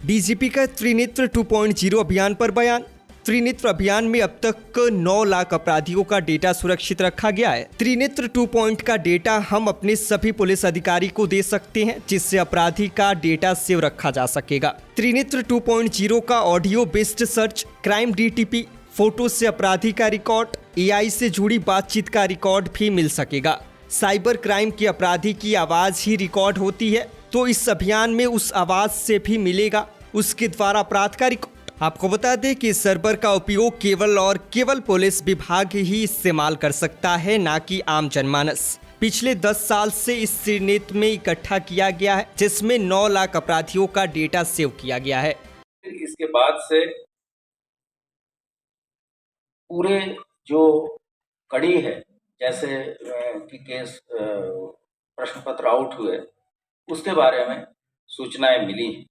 DGP का त्रिनेत्र 2.0 अभियान पर बयान। त्रिनेत्र अभियान में अब तक 9 लाख अपराधियों का डेटा सुरक्षित रखा गया है। त्रिनेत्र 2.0 का डेटा हम अपने सभी पुलिस अधिकारी को दे सकते हैं, जिससे अपराधी का डेटा सेव रखा जा सकेगा। त्रिनेत्र 2.0 का audio based search, crime DTP, photo से अपराधी का रिकॉर्ड, एआई से जुड़ी बातचीत का रिकॉर्ड भी मिल सकेगा। साइबर क्राइम की अपराधी की आवाज ही रिकॉर्ड होती है, तो इस अभियान में उस आवाज से भी मिलेगा उसके द्वारा अपराध का रिकॉर्ड। आपको बता दें कि इस सर्वर का उपयोग केवल पुलिस विभाग ही इस्तेमाल कर सकता है, ना कि आम जनमानस। पिछले 10 साल से इस त्रिनेत्र में इकट्ठा किया गया है, जिसमें 9 लाख अपराधियों का डेटा सेव किया गया है। इसके बाद से पूरे जो कड़ी है, जैसे कि केस प्रश्न पत्र आउट हुए, उसके बारे में सूचनाएं मिली हैं।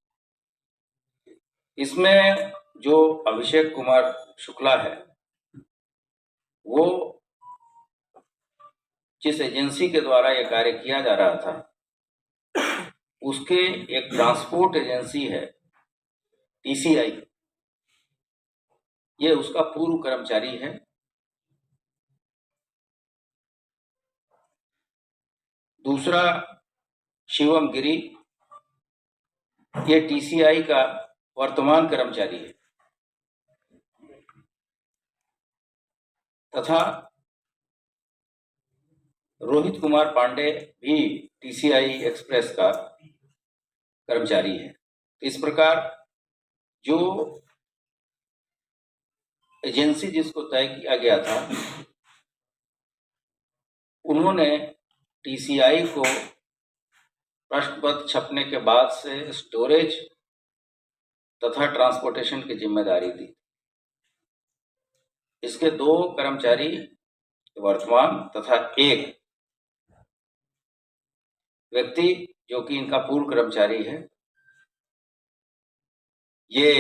इसमें जो अभिषेक कुमार शुक्ला है, वो जिस एजेंसी के द्वारा यह कार्य किया जा रहा था, उसके एक ट्रांसपोर्ट एजेंसी है टीसीआई, ये उसका पूर्व कर्मचारी है। दूसरा शिवम गिरी, ये टीसीआई का वर्तमान कर्मचारी है। तथा रोहित कुमार पांडे भी टीसीआई एक्सप्रेस का कर्मचारी है। इस प्रकार जो एजेंसी जिसको तय किया गया था, उन्होंने टीसीआई को प्रश्न पत्र छपने के बाद से स्टोरेज तथा ट्रांसपोर्टेशन की जिम्मेदारी दी। इसके 2 कर्मचारी वर्तमान तथा एक व्यक्ति जो कि इनका पूर्व कर्मचारी है, ये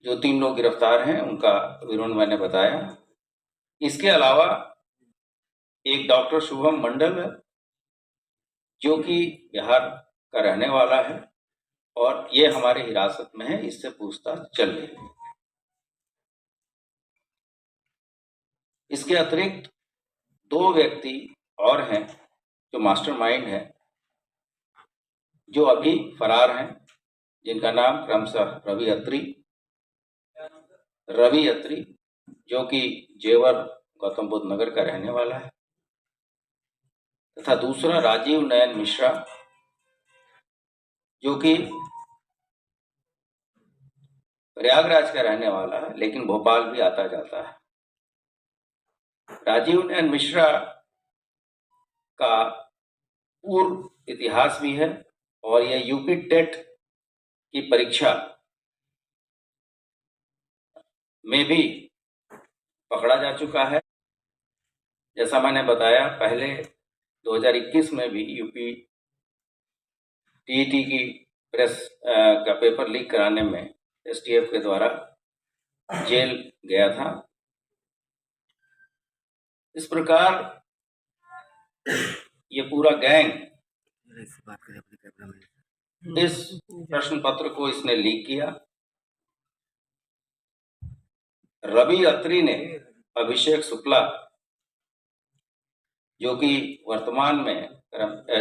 जो 3 लोग गिरफ्तार हैं उनका विवरण मैंने बताया। इसके अलावा एक डॉक्टर शुभम मंडल है, जो कि बिहार का रहने वाला है और ये हमारे हिरासत में है, इससे पूछताछ चल रही है। इसके अतिरिक्त 2 व्यक्ति और हैं जो मास्टरमाइंड हैं, जो अभी फरार हैं, जिनका नाम क्रमशः रवि अत्री, जो कि जेवर गौतम बुद्ध नगर का रहने वाला है, तथा दूसरा राजीव नयन मिश्रा, जो कि प्रयागराज का रहने वाला है, लेकिन भोपाल भी आता जाता है। राजीव नयन मिश्रा का पूर्व इतिहास भी है और यह यूपी टेट की परीक्षा में भी पकड़ा जा चुका है। जैसा मैंने बताया, पहले 2021 में भी यूपी टीईटी की प्रेस का पेपर लीक कराने में एसटीएफ के द्वारा जेल गया था। इस प्रकार ये पूरा गैंग इस प्रश्न पत्र को इसने लीक किया। रवि अत्री ने अभिषेक शुक्ला, जो कि वर्तमान में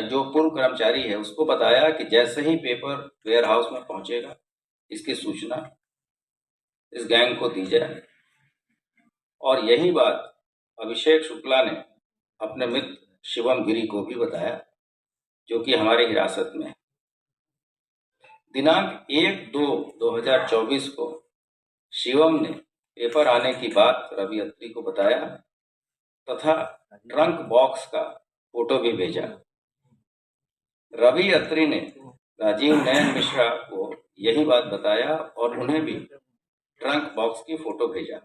जो पूर्व कर्मचारी है, उसको बताया कि जैसे ही पेपर वेयर हाउस में पहुंचेगा, इसकी सूचना इस गैंग को दी जाए। और यही बात अभिषेक शुक्ला ने अपने मित्र शिवम गिरी को भी बताया, जो कि हमारे हिरासत में है। दिनांक 1/2/2024 को शिवम ने पेपर आने की बात रवि अत्री को बताया तथा ट्रंक बॉक्स का फोटो भी भेजा। रवि अत्री ने राजीव नयन मिश्रा को यही बात बताया और उन्हें भी ट्रंक बॉक्स की फोटो भेजा।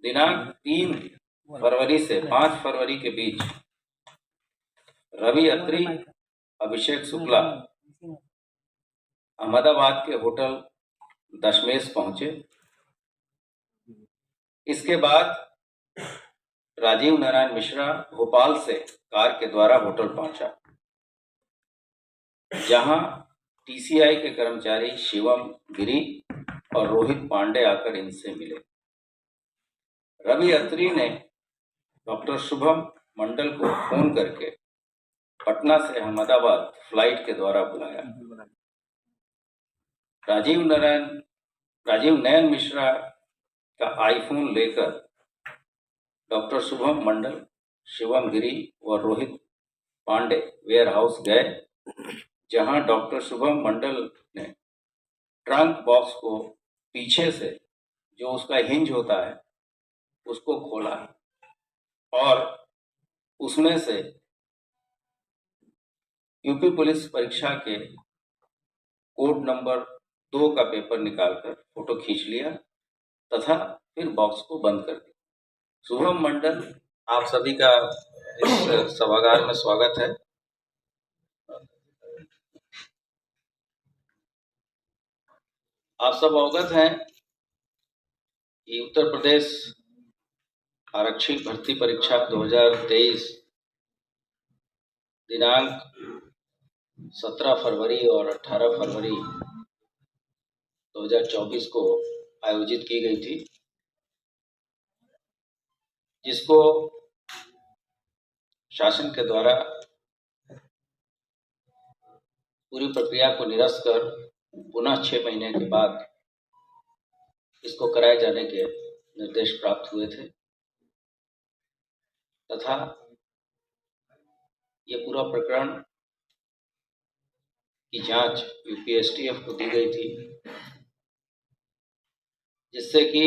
दिनांक 3 फरवरी से 5 फरवरी के बीच रवि अत्री, अभिषेक शुक्ला अहमदाबाद के होटल दशमेश पहुंचे। इसके बाद राजीव नारायण मिश्रा भोपाल से कार के द्वारा होटल पहुंचा, जहां टीसीआई के कर्मचारी शिवम गिरी और रोहित पांडे आकर इनसे मिले। रवि अत्री ने डॉक्टर शुभम मंडल को फोन करके पटना से अहमदाबाद फ्लाइट के द्वारा बुलाया। राजीव नयन मिश्रा का आईफोन लेकर डॉक्टर शुभम मंडल, शिवम गिरी और रोहित पांडे वेयर हाउस गए, जहां डॉक्टर शुभम मंडल ने ट्रंक बॉक्स को पीछे से, जो उसका हिंज होता है, उसको खोला और उसमें से यूपी पुलिस परीक्षा के कोड नंबर 2 का पेपर निकालकर फोटो खींच लिया तथा फिर बॉक्स को बंद कर दिया। शुभम मंडल, आप सभी का इस सभागार में स्वागत है। आप सब अवगत हैं कि उत्तर प्रदेश आरक्षी भर्ती परीक्षा 2023 दिनांक 17 फरवरी और 18 फरवरी 2024 को आयोजित की गई थी, जिसको शासन के द्वारा पूरी प्रक्रिया को निरस्त कर पुनः 6 महीने के बाद इसको कराए जाने के निर्देश प्राप्त हुए थे तथा ये पूरा प्रकरण की जांच यूपीएसटीएफ को दी गई थी, जिससे कि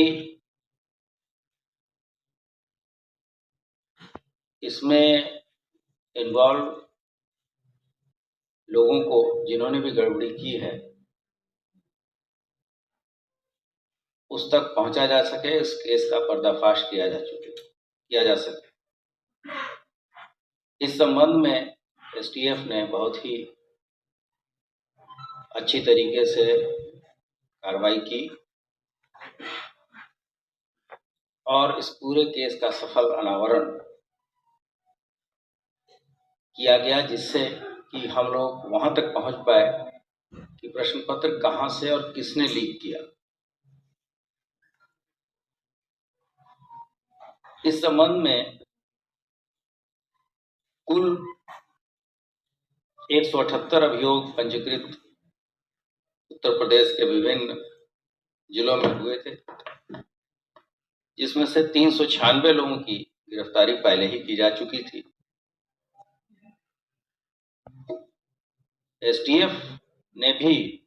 इसमें इन्वॉल्व लोगों को, जिन्होंने भी गड़बड़ी की है, उस तक पहुंचा जा सके, इस केस का पर्दाफाश किया जा सके। इस संबंध में एसटीएफ ने बहुत ही अच्छी तरीके से कार्रवाई की और इस पूरे केस का सफल अनावरण किया गया, जिससे कि हम लोग वहां तक पहुंच पाए कि प्रश्न पत्र कहां से और किसने लीक किया। इस संबंध में कुल 178 अभियोग पंजीकृत उत्तर प्रदेश के विभिन्न जिलों में हुए थे, जिसमें से 396 लोगों की गिरफ्तारी पहले ही की जा चुकी थी। एसटीएफ ने भी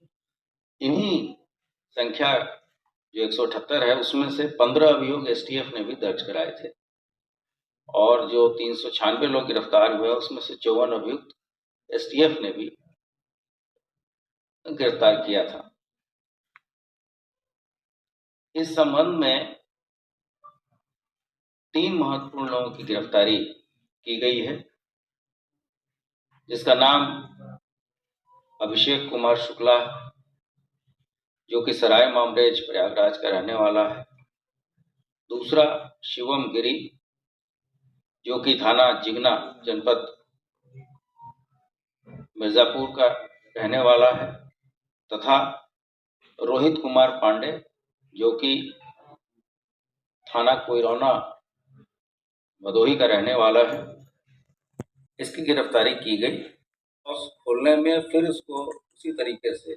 इन्हीं संख्या जो 178 है, उसमें से 15 अभियोग एसटीएफ ने भी दर्ज कराए थे और जो 396 लोग गिरफ्तार हुए उसमें से 54 अभियुक्त एसटीएफ ने भी गिरफ्तार किया था। इस संबंध में 3 महत्वपूर्ण लोगों की गिरफ्तारी की गई है, जिसका नाम अभिषेक कुमार शुक्ला, जो कि सराय मामरेज प्रयागराज का रहने वाला है। दूसरा शिवम गिरी, जो कि थाना जिगना जनपद मिर्जापुर का रहने वाला है, तथा रोहित कुमार पांडे, जो कि थाना कोइरौना भदोही का रहने वाला है। इसकी गिरफ्तारी की गई और खोलने में फिर उसको उसी तरीके से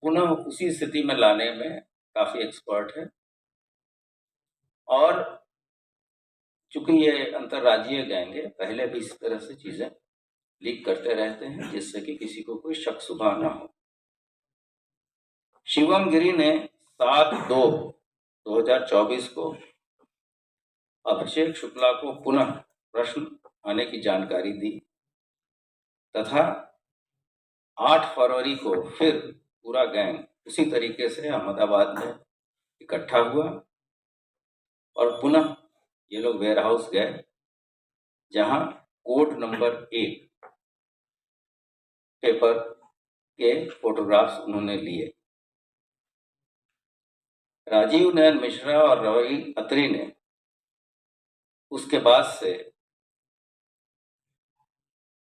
पुनः उसी स्थिति में लाने में काफी एक्सपर्ट है। और चूंकि ये अंतर्राज्यीय गैंग है, पहले भी इस तरह से चीजें लीक करते रहते हैं, जिससे कि किसी को कोई शक शुबा ना हो। शिवम गिरी ने 7/2/2024 को अभिषेक शुक्ला को पुनः प्रश्न आने की जानकारी दी तथा 8 फरवरी को फिर पूरा गैंग उसी तरीके से अहमदाबाद में इकट्ठा हुआ और पुनः ये लोग वेयर हाउस गए, जहां कोड नंबर 1 पेपर के फोटोग्राफ्स उन्होंने लिए। राजीव नयन मिश्रा और रवि अत्री ने उसके बाद से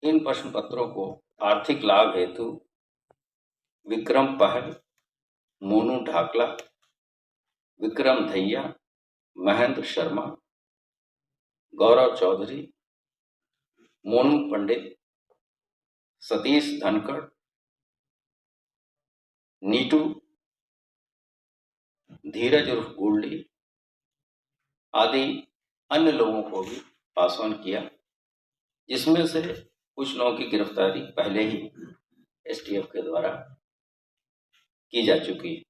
इन प्रश्न पत्रों को आर्थिक लाभ हेतु विक्रम पहल, मोनू ढाकला, विक्रम धैया, महेंद्र शर्मा, गौरव चौधरी, मोनू पंडित, सतीश धनखड़, नीटू, धीरज उर्फ गोल्डी आदि अन्य लोगों को भी पासवान किया, जिसमें से कुछ लोगों की गिरफ्तारी पहले ही एसटीएफ के द्वारा की जा चुकी है।